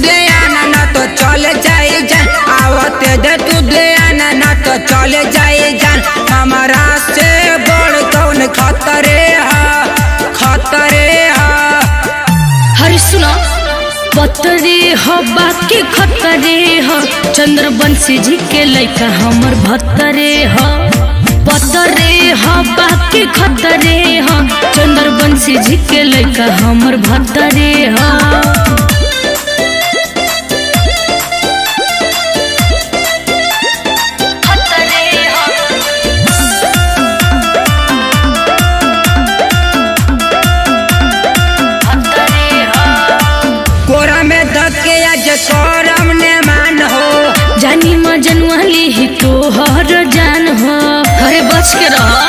दे आना ना तो चले जाए जान, आवते दे तू दे आना ना तो चले जाए जान। हमारा से बड़ कौन खतरे हा, खतरे हा। हरी सुनो पतरे हो बाकी खतरे हो, चंद्रवंशी जी के लइका हमर भतरे हो। पतरे हो बाकी खतरे हो, चंद्रवंशी जी के लइका हमर भतरे हो। कोरा में धके आज करम ने मान हो, जानी मजनवाली ही तो हर जान हो। अरे बच के रहो,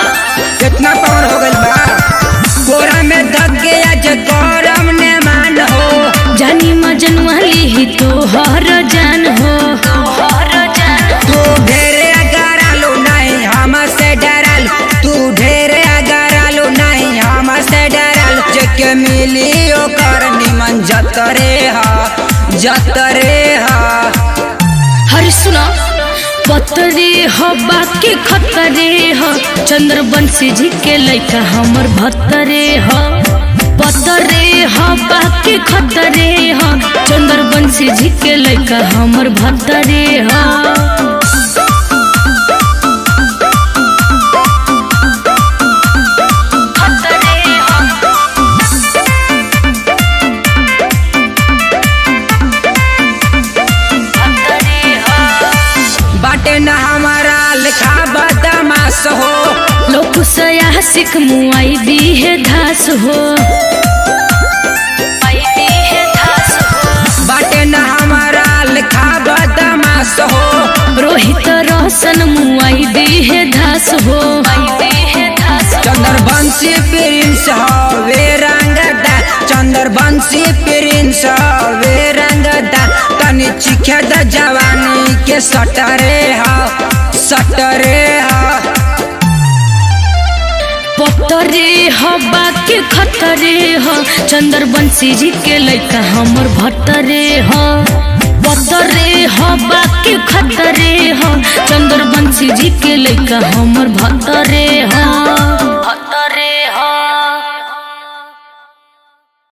कितना पावर हो गई बा। कोरा में धके आज करम ने मान हो, जानी मजनवाली ही तो हर जान हो। तू ढेरे अगारालू नहीं हमसे डरालू, तू ढेरे अगारालू नहीं हमसे डरालू। जेके मिली ओकर निमन जतरे हा, जतरे हा। हरी सुनो पतरे हो बाकी खतरे हो, चंद्रवंशी जी के लइका हमर भतरे हो। पतरे हो बाकी खतरे हो, चंद्रवंशी जी के लइका हमर भतरे हो। बाटे न हमारा लिखा बदमाश हो, लोग सया सिख मुआई दी है धास हो। बाटे न हमारा लिखा बदमाश हो, रोहित रोशन मुआई दी है धास हो। चंद्रवंशी प्रिंस हवे रंगदा, चंद्रवंशी प्रिंस हवे रंगदा। तनी चिखे द जवानी के सटरे हा, सटरे हा। पतरे हो बाकी खतरे हो, चंद्रवंशी जी के लइका हमर भतरे हो। पतरे हो बाकी खतरे हो, चंद्रवंशी जी के लइका हमर भतरे